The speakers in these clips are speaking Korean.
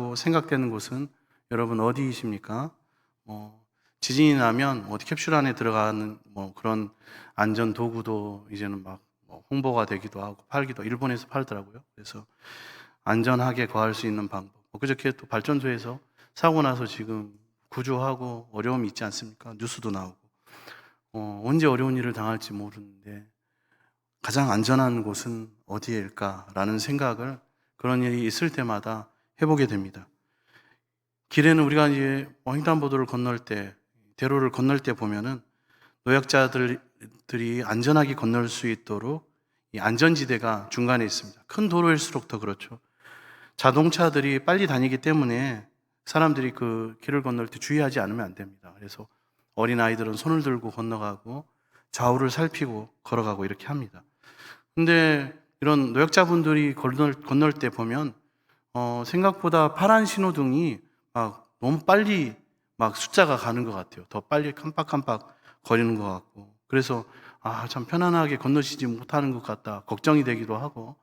있다고 생각되는 곳은 여러분 어디이십니까? 지진이 나면 어디 캡슐 안에 들어가는 그런 안전 도구도 이제는 막 홍보가 되기도 하고 팔기도, 일본에서 팔더라고요. 그래서 안전하게 거할 수 있는 방법. 그저께 또 발전소에서 사고 나서 지금 구조하고 어려움이 있지 않습니까? 뉴스도 나오고. 언제 어려운 일을 당할지 모르는데 가장 안전한 곳은 어디일까라는 생각을 그런 일이 있을 때마다 해보게 됩니다. 길에는 우리가 이제 횡단보도를 건널 때, 대로를 건널 때 보면은 노약자들이 안전하게 건널 수 있도록 이 안전지대가 중간에 있습니다. 큰 도로일수록 더 그렇죠. 자동차들이 빨리 다니기 때문에 사람들이 그 길을 건널 때 주의하지 않으면 안 됩니다. 그래서 어린아이들은 손을 들고 건너가고 좌우를 살피고 걸어가고 이렇게 합니다. 근데 이런 노약자분들이 건널 때 보면 생각보다 파란 신호등이 막 너무 빨리 막 숫자가 가는 것 같아요. 더 빨리 깜빡깜빡 거리는 것 같고. 그래서 참 편안하게 건너시지 못하는 것 같다 걱정이 되기도 하고,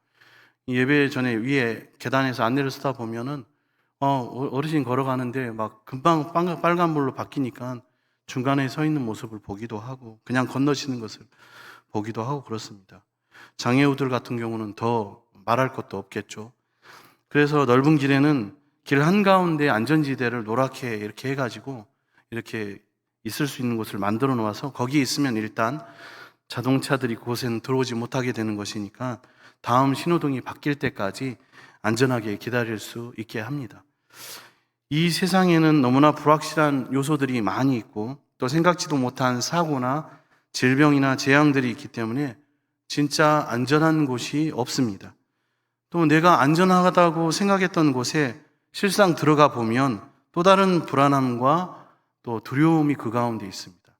예배 전에 위에 계단에서 안내를 쓰다 보면은 어르신 걸어가는데 막 금방 빨간불로 바뀌니까 중간에 서 있는 모습을 보기도 하고 그냥 건너시는 것을 보기도 하고 그렇습니다. 장애우들 같은 경우는 더 말할 것도 없겠죠. 그래서 넓은 길에는 길 한가운데 안전지대를 노랗게 이렇게 해가지고 이렇게 있을 수 있는 곳을 만들어 놓아서 거기에 있으면 일단 자동차들이 그곳에는 들어오지 못하게 되는 것이니까 다음 신호등이 바뀔 때까지 안전하게 기다릴 수 있게 합니다. 이 세상에는 너무나 불확실한 요소들이 많이 있고 또 생각지도 못한 사고나 질병이나 재앙들이 있기 때문에 진짜 안전한 곳이 없습니다. 또 내가 안전하다고 생각했던 곳에 실상 들어가 보면 또 다른 불안함과 또 두려움이 그 가운데 있습니다.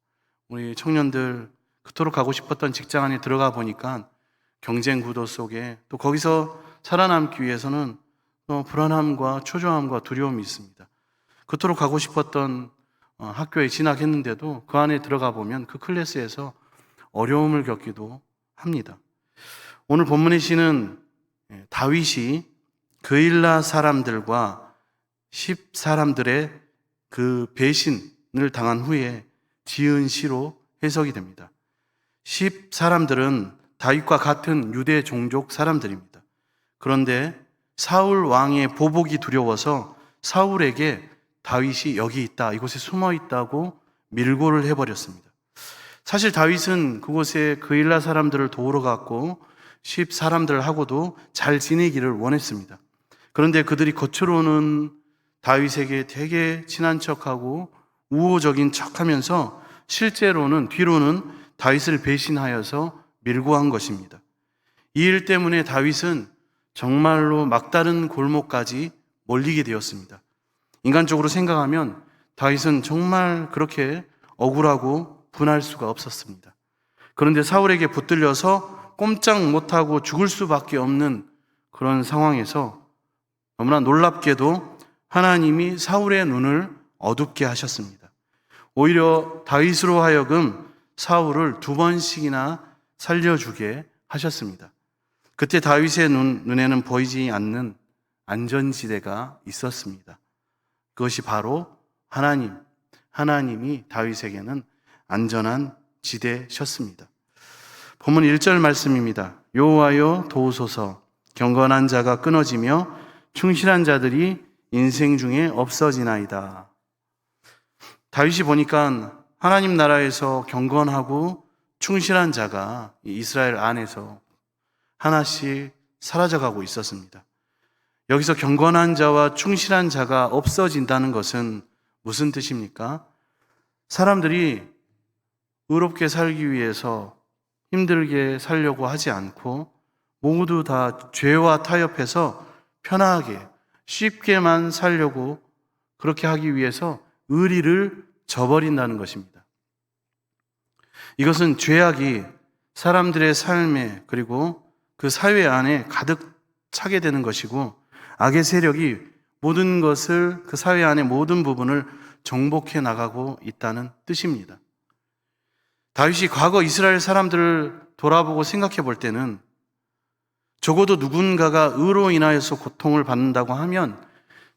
우리 청년들 그토록 가고 싶었던 직장 안에 들어가 보니까 경쟁 구도 속에 또 거기서 살아남기 위해서는 또 불안함과 초조함과 두려움이 있습니다. 그토록 가고 싶었던 학교에 진학했는데도 그 안에 들어가 보면 그 클래스에서 어려움을 겪기도 합니다. 오늘 본문의 시는 다윗이 그일라 사람들과 10사람들의 그 배신을 당한 후에 지은 시로 해석이 됩니다. 10사람들은 다윗과 같은 유대 종족 사람들입니다. 그런데 사울 왕의 보복이 두려워서 사울에게 다윗이 여기 있다, 이곳에 숨어 있다고 밀고를 해버렸습니다. 사실 다윗은 그곳에 그일라 사람들을 도우러 갔고 10사람들하고도 잘 지내기를 원했습니다. 그런데 그들이 겉으로는 다윗에게 되게 친한 척하고 우호적인 척하면서 실제로는 뒤로는 다윗을 배신하여서 밀고 한 것입니다. 이 일 때문에 다윗은 정말로 막다른 골목까지 몰리게 되었습니다. 인간적으로 생각하면 다윗은 정말 그렇게 억울하고 분할 수가 없었습니다. 그런데 사울에게 붙들려서 꼼짝 못하고 죽을 수밖에 없는 그런 상황에서 너무나 놀랍게도 하나님이 사울의 눈을 어둡게 하셨습니다. 오히려 다윗으로 하여금 사울을 2번씩이나 살려주게 하셨습니다. 그때 다윗의 눈에는 보이지 않는 안전지대가 있었습니다. 그것이 바로 하나님이 다윗에게는 안전한 지대셨습니다. 본문 1절 말씀입니다. 여호와여 도우소서, 경건한 자가 끊어지며 충실한 자들이 인생 중에 없어지나이다. 다윗이 보니까 하나님 나라에서 경건하고 충실한 자가 이스라엘 안에서 하나씩 사라져가고 있었습니다. 여기서 경건한 자와 충실한 자가 없어진다는 것은 무슨 뜻입니까? 사람들이 의롭게 살기 위해서 힘들게 살려고 하지 않고 모두 다 죄와 타협해서 편하게 쉽게만 살려고 그렇게 하기 위해서 의리를 저버린다는 것입니다. 이것은 죄악이 사람들의 삶에 그리고 그 사회 안에 가득 차게 되는 것이고 악의 세력이 모든 것을 그 사회 안의 모든 부분을 정복해 나가고 있다는 뜻입니다. 다윗이 과거 이스라엘 사람들을 돌아보고 생각해 볼 때는 적어도 누군가가 의로 인하여서 고통을 받는다고 하면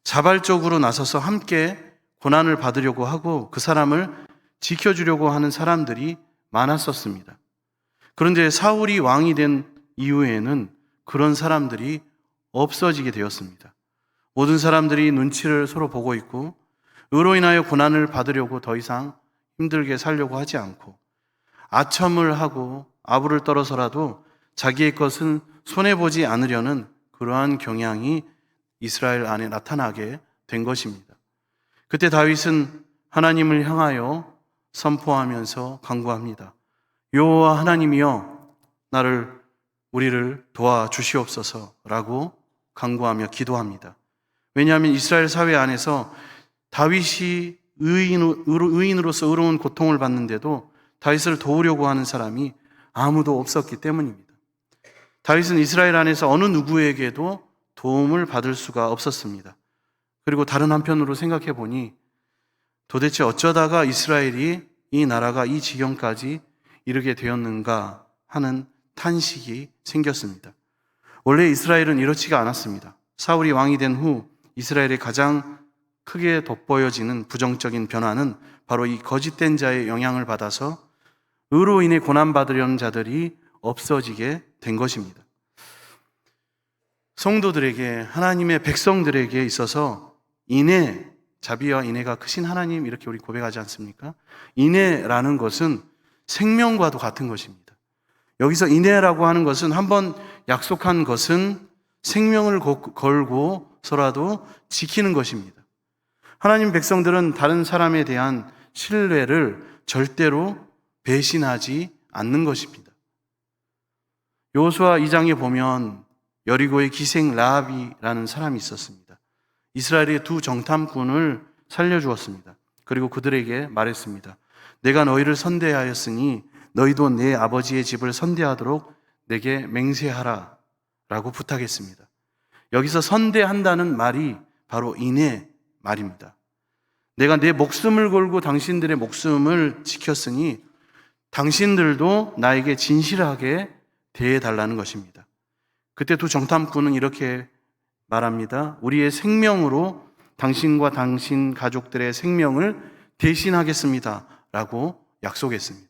자발적으로 나서서 함께 고난을 받으려고 하고 그 사람을 지켜주려고 하는 사람들이 많았었습니다. 그런데 사울이 왕이 된 이후에는 그런 사람들이 없어지게 되었습니다. 모든 사람들이 눈치를 서로 보고 있고 의로 인하여 고난을 받으려고 더 이상 힘들게 살려고 하지 않고 아첨을 하고 아부를 떨어서라도 자기의 것은 손해보지 않으려는 그러한 경향이 이스라엘 안에 나타나게 된 것입니다. 그때 다윗은 하나님을 향하여 선포하면서 간구합니다. 여호와 하나님이여 우리를 도와주시옵소서라고 간구하며 기도합니다. 왜냐하면 이스라엘 사회 안에서 다윗이 의인으로서 의로운 고통을 받는데도 다윗을 도우려고 하는 사람이 아무도 없었기 때문입니다. 다윗은 이스라엘 안에서 어느 누구에게도 도움을 받을 수가 없었습니다. 그리고 다른 한편으로 생각해 보니 도대체 어쩌다가 이스라엘이 이 나라가 이 지경까지 이르게 되었는가 하는 탄식이 생겼습니다. 원래 이스라엘은 이렇지가 않았습니다. 사울이 왕이 된 후 이스라엘의 가장 크게 돋보여지는 부정적인 변화는 바로 이 거짓된 자의 영향을 받아서 의로 인해 고난받으려는 자들이 없어지게 된 것입니다. 성도들에게, 하나님의 백성들에게 있어서 자비와 인애가 크신 하나님, 이렇게 우리 고백하지 않습니까? 인애라는 것은 생명과도 같은 것입니다. 여기서 인애라고 하는 것은 한번 약속한 것은 생명을 걸고서라도 지키는 것입니다. 하나님 백성들은 다른 사람에 대한 신뢰를 절대로 배신하지 않는 것입니다. 여호수아 2장에 보면 여리고의 기생 라합이라는 사람이 있었습니다. 이스라엘의 두 정탐꾼을 살려주었습니다. 그리고 그들에게 말했습니다. 내가 너희를 선대하였으니 너희도 내 아버지의 집을 선대하도록 내게 맹세하라 라고 부탁했습니다. 여기서 선대한다는 말이 바로 인의 말입니다. 내가 내 목숨을 걸고 당신들의 목숨을 지켰으니 당신들도 나에게 진실하게 대해달라는 것입니다. 그때 두 정탐꾼은 이렇게 말합니다. 우리의 생명으로 당신과 당신 가족들의 생명을 대신하겠습니다 라고 약속했습니다.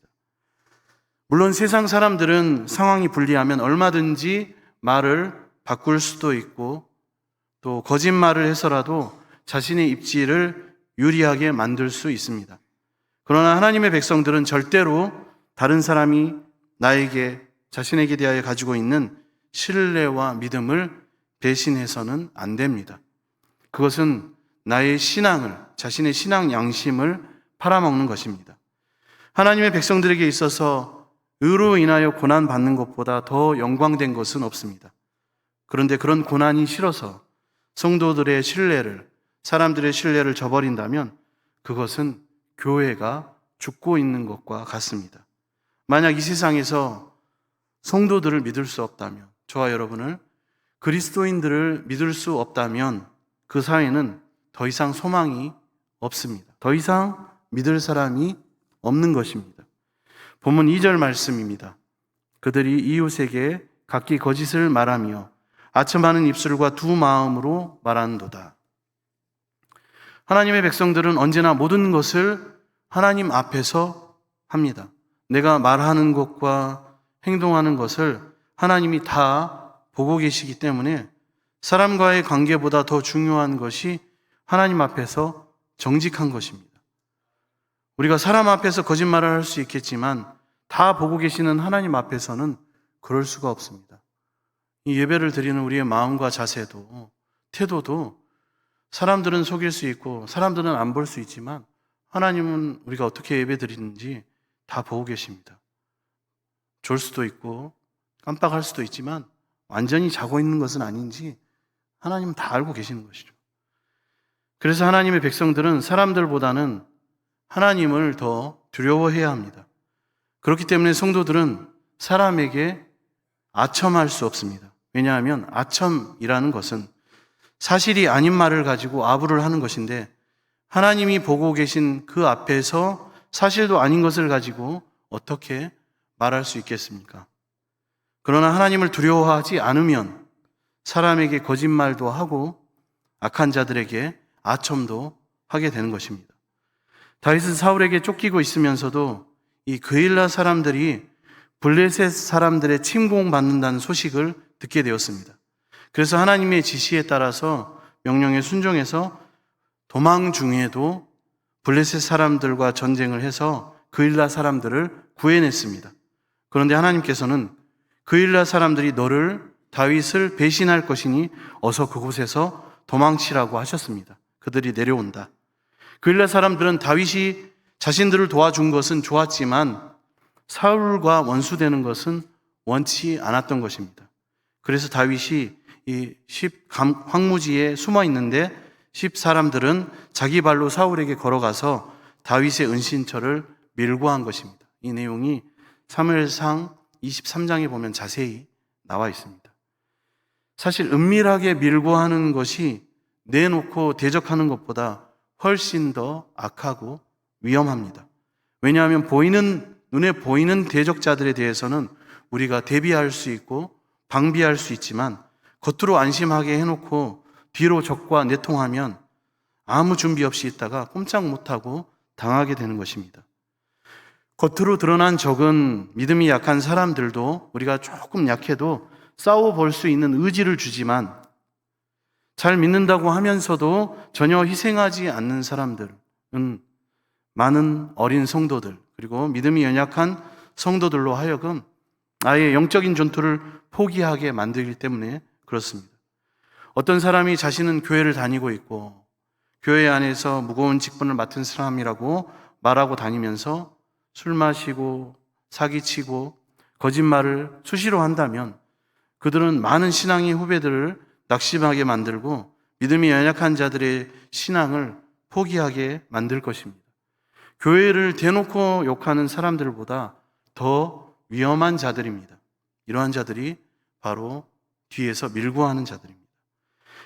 물론 세상 사람들은 상황이 불리하면 얼마든지 말을 바꿀 수도 있고 또 거짓말을 해서라도 자신의 입지를 유리하게 만들 수 있습니다. 그러나 하나님의 백성들은 절대로 다른 사람이 자신에게 대하여 가지고 있는 신뢰와 믿음을 배신해서는 안 됩니다. 그것은 자신의 신앙 양심을 팔아먹는 것입니다. 하나님의 백성들에게 있어서 의로 인하여 고난받는 것보다 더 영광된 것은 없습니다. 그런데 그런 고난이 싫어서 성도들의 신뢰를, 사람들의 신뢰를 저버린다면 그것은 교회가 죽고 있는 것과 같습니다. 만약 이 세상에서 성도들을 믿을 수 없다면, 저와 여러분을, 그리스도인들을 믿을 수 없다면 그 사회는 더 이상 소망이 없습니다. 더 이상 믿을 사람이 없는 것입니다. 본문 2절 말씀입니다. 그들이 이웃에게 각기 거짓을 말하며 아첨하는 입술과 두 마음으로 말하는도다. 하나님의 백성들은 언제나 모든 것을 하나님 앞에서 합니다. 내가 말하는 것과 행동하는 것을 하나님이 다 보고 계시기 때문에 사람과의 관계보다 더 중요한 것이 하나님 앞에서 정직한 것입니다. 우리가 사람 앞에서 거짓말을 할 수 있겠지만 다 보고 계시는 하나님 앞에서는 그럴 수가 없습니다. 이 예배를 드리는 우리의 마음과 자세도, 태도도 사람들은 속일 수 있고 사람들은 안 볼 수 있지만 하나님은 우리가 어떻게 예배 드리는지 다 보고 계십니다. 졸 수도 있고 깜빡할 수도 있지만 완전히 자고 있는 것은 아닌지 하나님은 다 알고 계시는 것이죠. 그래서 하나님의 백성들은 사람들보다는 하나님을 더 두려워해야 합니다. 그렇기 때문에 성도들은 사람에게 아첨할 수 없습니다. 왜냐하면 아첨이라는 것은 사실이 아닌 말을 가지고 아부를 하는 것인데 하나님이 보고 계신 그 앞에서 사실도 아닌 것을 가지고 어떻게 말할 수 있겠습니까? 그러나 하나님을 두려워하지 않으면 사람에게 거짓말도 하고 악한 자들에게 아첨도 하게 되는 것입니다. 다윗은 사울에게 쫓기고 있으면서도 이 그일라 사람들이 블레셋 사람들의 침공받는다는 소식을 듣게 되었습니다. 그래서 하나님의 지시에 따라서 명령에 순종해서 도망 중에도 블레셋 사람들과 전쟁을 해서 그일라 사람들을 구해냈습니다. 그런데 하나님께서는 그일라 사람들이 너를 다윗을 배신할 것이니 어서 그곳에서 도망치라고 하셨습니다. 그들이 내려온다. 그일라 사람들은 다윗이 자신들을 도와준 것은 좋았지만 사울과 원수되는 것은 원치 않았던 것입니다. 그래서 다윗이 이 황무지에 숨어 있는데 10 사람들은 자기 발로 사울에게 걸어가서 다윗의 은신처를 밀고 한 것입니다. 이 내용이 사무엘상 23장에 보면 자세히 나와 있습니다. 사실 은밀하게 밀고 하는 것이 내놓고 대적하는 것보다 훨씬 더 악하고 위험합니다. 왜냐하면 눈에 보이는 대적자들에 대해서는 우리가 대비할 수 있고 방비할 수 있지만 겉으로 안심하게 해놓고 뒤로 적과 내통하면 아무 준비 없이 있다가 꼼짝 못하고 당하게 되는 것입니다. 겉으로 드러난 적은 믿음이 약한 사람들도 우리가 조금 약해도 싸워볼 수 있는 의지를 주지만 잘 믿는다고 하면서도 전혀 희생하지 않는 사람들은 많은 어린 성도들 그리고 믿음이 연약한 성도들로 하여금 아예 영적인 전투를 포기하게 만들기 때문에 그렇습니다. 어떤 사람이 자신은 교회를 다니고 있고 교회 안에서 무거운 직분을 맡은 사람이라고 말하고 다니면서 술 마시고 사기치고 거짓말을 수시로 한다면 그들은 많은 신앙의 후배들을 낙심하게 만들고 믿음이 연약한 자들의 신앙을 포기하게 만들 것입니다. 교회를 대놓고 욕하는 사람들보다 더 위험한 자들입니다. 이러한 자들이 바로 뒤에서 밀고 하는 자들입니다.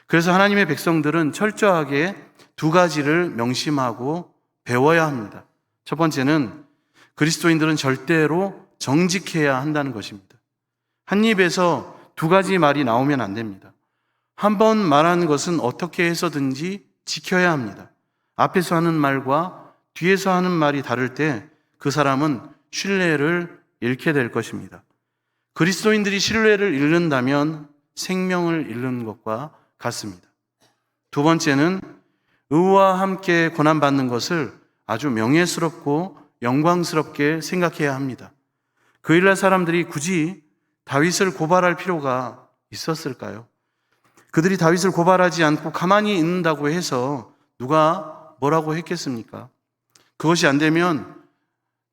그래서 하나님의 백성들은 철저하게 2가지를 명심하고 배워야 합니다. 첫 번째는 그리스도인들은 절대로 정직해야 한다는 것입니다. 한 입에서 2가지 말이 나오면 안 됩니다. 한 번 말하는 것은 어떻게 해서든지 지켜야 합니다. 앞에서 하는 말과 뒤에서 하는 말이 다를 때 그 사람은 신뢰를 잃게 될 것입니다. 그리스도인들이 신뢰를 잃는다면 생명을 잃는 것과 같습니다. 2번째는 의와 함께 고난받는 것을 아주 명예스럽고 영광스럽게 생각해야 합니다. 그일라 사람들이 굳이 다윗을 고발할 필요가 있었을까요? 그들이 다윗을 고발하지 않고 가만히 있는다고 해서 누가 뭐라고 했겠습니까? 그것이 안 되면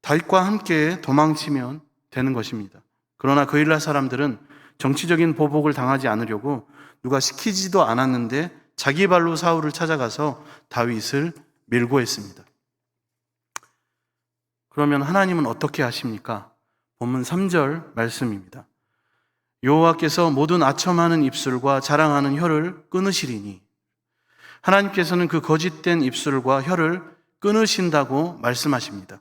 다윗과 함께 도망치면 되는 것입니다. 그러나 그일라 사람들은 정치적인 보복을 당하지 않으려고 누가 시키지도 않았는데 자기 발로 사울을 찾아가서 다윗을 밀고 했습니다. 그러면 하나님은 어떻게 하십니까? 본문 3절 말씀입니다. 여호와께서 모든 아첨하는 입술과 자랑하는 혀를 끊으시리니 하나님께서는 그 거짓된 입술과 혀를 끊으신다고 말씀하십니다.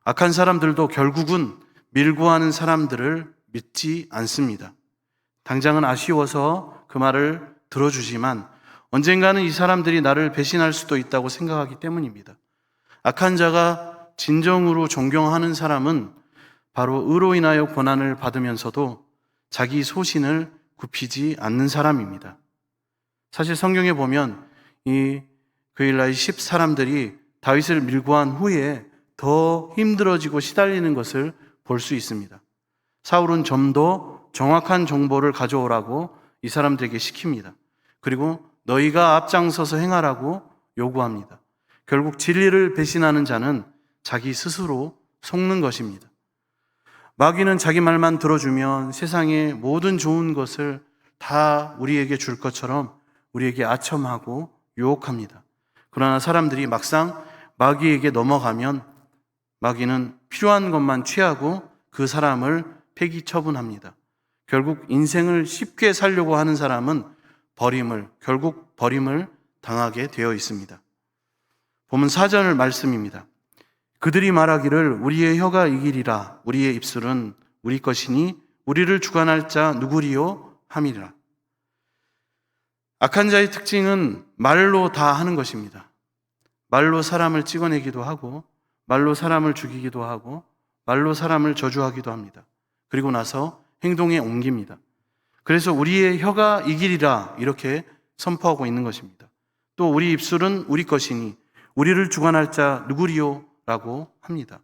악한 사람들도 결국은 밀고 하는 사람들을 믿지 않습니다. 당장은 아쉬워서 그 말을 들어주지만 언젠가는 이 사람들이 나를 배신할 수도 있다고 생각하기 때문입니다. 악한 자가 진정으로 존경하는 사람은 바로 의로 인하여 고난을 받으면서도 자기 소신을 굽히지 않는 사람입니다. 사실 성경에 보면 이 그일라의 10 사람들이 다윗을 밀고 한 후에 더 힘들어지고 시달리는 것을 볼 수 있습니다. 사울은 좀 더 정확한 정보를 가져오라고 이 사람들에게 시킵니다. 그리고 너희가 앞장서서 행하라고 요구합니다. 결국 진리를 배신하는 자는 자기 스스로 속는 것입니다. 마귀는 자기 말만 들어주면 세상의 모든 좋은 것을 다 우리에게 줄 것처럼 우리에게 아첨하고 유혹합니다. 그러나 사람들이 막상 마귀에게 넘어가면 마귀는 필요한 것만 취하고 그 사람을 폐기 처분합니다. 결국 인생을 쉽게 살려고 하는 사람은 결국 버림을 당하게 되어 있습니다. 보면 4절 말씀입니다. 그들이 말하기를 우리의 혀가 이기리라 우리의 입술은 우리 것이니 우리를 주관할 자 누구리요 함이라. 악한 자의 특징은 말로 다 하는 것입니다. 말로 사람을 찍어내기도 하고, 말로 사람을 죽이기도 하고, 말로 사람을 저주하기도 합니다. 그리고 나서 행동에 옮깁니다. 그래서 우리의 혀가 이기리라 이렇게 선포하고 있는 것입니다. 또 우리 입술은 우리 것이니 우리를 주관할 자 누구리요? 라고 합니다.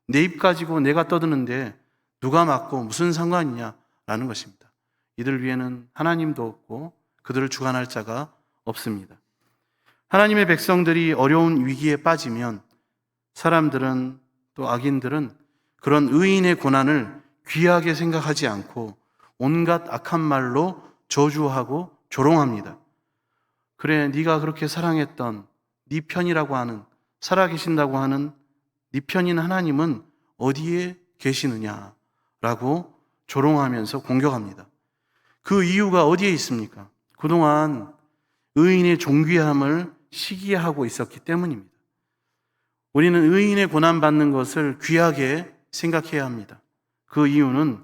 내 입 가지고 내가 떠드는데 누가 맞고 무슨 상관이냐? 라는 것입니다. 이들 위에는 하나님도 없고 그들을 주관할 자가 없습니다. 하나님의 백성들이 어려운 위기에 빠지면 사람들은, 또 악인들은 그런 의인의 고난을 귀하게 생각하지 않고 온갖 악한 말로 저주하고 조롱합니다. 그래, 네가 그렇게 사랑했던 네 편이라고 하는, 살아계신다고 하는 네 편인 하나님은 어디에 계시느냐라고 조롱하면서 공격합니다. 그 이유가 어디에 있습니까? 그동안 의인의 존귀함을 시기하고 있었기 때문입니다. 우리는 의인의 고난받는 것을 귀하게 생각해야 합니다. 그 이유는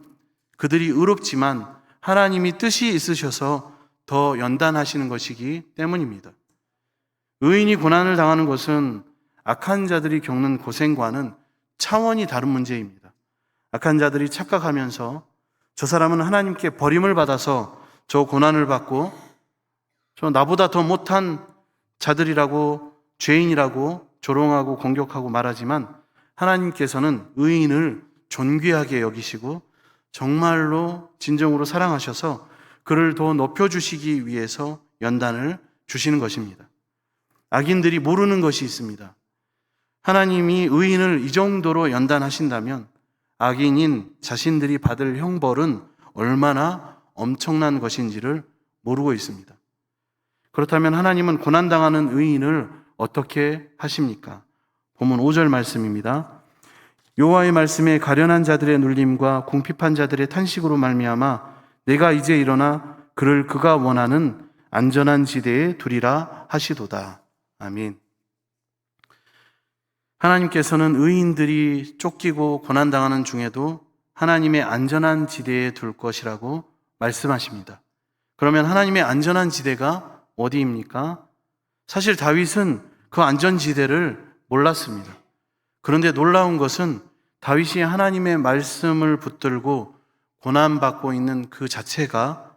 그들이 의롭지만 하나님이 뜻이 있으셔서 더 연단하시는 것이기 때문입니다. 의인이 고난을 당하는 것은 악한 자들이 겪는 고생과는 차원이 다른 문제입니다. 악한 자들이 착각하면서 저 사람은 하나님께 버림을 받아서 저 고난을 받고 저 나보다 더 못한 자들이라고, 죄인이라고 조롱하고 공격하고 말하지만 하나님께서는 의인을 존귀하게 여기시고 정말로 진정으로 사랑하셔서 그를 더 높여주시기 위해서 연단을 주시는 것입니다. 악인들이 모르는 것이 있습니다. 하나님이 의인을 이 정도로 연단하신다면 악인인 자신들이 받을 형벌은 얼마나 엄청난 것인지를 모르고 있습니다. 그렇다면 하나님은 고난당하는 의인을 어떻게 하십니까? 본문 5절 말씀입니다. 여호와의 말씀에 가련한 자들의 눌림과 궁핍한 자들의 탄식으로 말미암아 내가 이제 일어나 그를 그가 원하는 안전한 지대에 두리라 하시도다. 아멘. 하나님께서는 의인들이 쫓기고 고난당하는 중에도 하나님의 안전한 지대에 둘 것이라고 말씀하십니다. 그러면 하나님의 안전한 지대가 어디입니까? 사실 다윗은 그 안전지대를 몰랐습니다. 그런데 놀라운 것은 다윗이 하나님의 말씀을 붙들고 고난받고 있는 그 자체가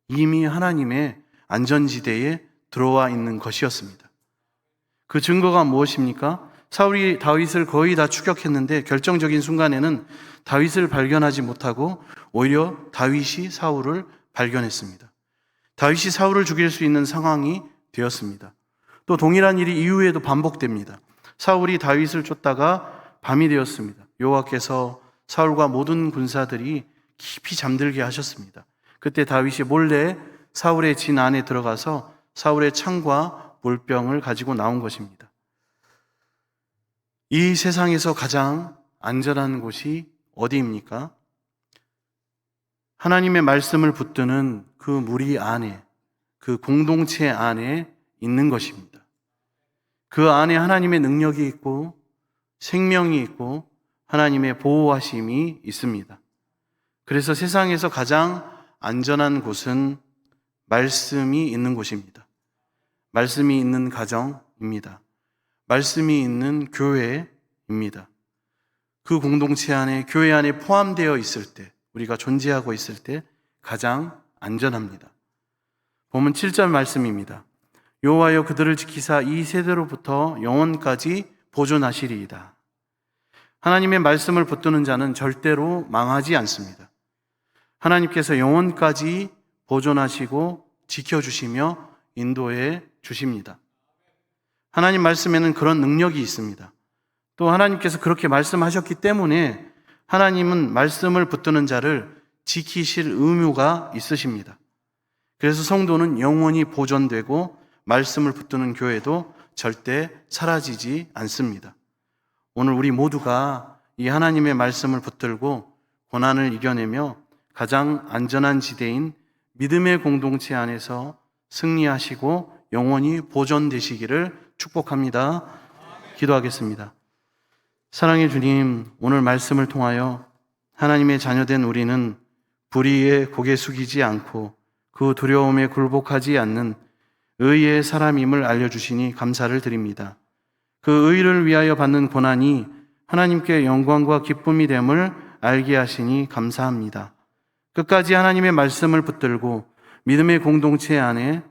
이미 하나님의 안전지대에 들어와 있는 것이었습니다. 그 증거가 무엇입니까? 사울이 다윗을 거의 다 추격했는데 결정적인 순간에는 다윗을 발견하지 못하고 오히려 다윗이 사울을 발견했습니다. 다윗이 사울을 죽일 수 있는 상황이 되었습니다. 또 동일한 일이 이후에도 반복됩니다. 사울이 다윗을 쫓다가 밤이 되었습니다. 여호와께서 사울과 모든 군사들이 깊이 잠들게 하셨습니다. 그때 다윗이 몰래 사울의 진 안에 들어가서 사울의 창과 물병을 가지고 나온 것입니다. 이 세상에서 가장 안전한 곳이 어디입니까? 하나님의 말씀을 붙드는 그 무리 안에, 그 공동체 안에 있는 것입니다. 그 안에 하나님의 능력이 있고 생명이 있고 하나님의 보호하심이 있습니다. 그래서 세상에서 가장 안전한 곳은 말씀이 있는 곳입니다. 말씀이 있는 가정입니다. 말씀이 있는 교회입니다. 그 공동체 안에, 교회 안에 포함되어 있을 때, 우리가 존재하고 있을 때 가장 안전합니다. 본문 7절 말씀입니다. 여호와여 그들을 지키사 이 세대로부터 영원까지 보존하시리이다. 하나님의 말씀을 붙드는 자는 절대로 망하지 않습니다. 하나님께서 영원까지 보존하시고 지켜주시며 인도해 주십니다. 하나님 말씀에는 그런 능력이 있습니다. 또 하나님께서 그렇게 말씀하셨기 때문에 하나님은 말씀을 붙드는 자를 지키실 의무가 있으십니다. 그래서 성도는 영원히 보존되고 말씀을 붙드는 교회도 절대 사라지지 않습니다. 오늘 우리 모두가 이 하나님의 말씀을 붙들고 고난을 이겨내며 가장 안전한 지대인 믿음의 공동체 안에서 승리하시고 영원히 보존되시기를 축복합니다. 기도하겠습니다. 사랑의 주님, 오늘 말씀을 통하여 하나님의 자녀된 우리는 불의에 고개 숙이지 않고 그 두려움에 굴복하지 않는 의의 사람임을 알려주시니 감사를 드립니다. 그 의를 위하여 받는 고난이 하나님께 영광과 기쁨이 됨을 알게 하시니 감사합니다. 끝까지 하나님의 말씀을 붙들고 믿음의 공동체 안에,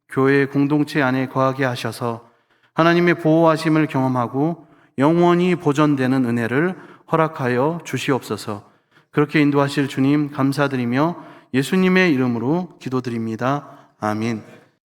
교회의 공동체 안에 거하게 하셔서 하나님의 보호하심을 경험하고 영원히 보존되는 은혜를 허락하여 주시옵소서. 그렇게 인도하실 주님 감사드리며 예수님의 이름으로 기도드립니다. 아멘.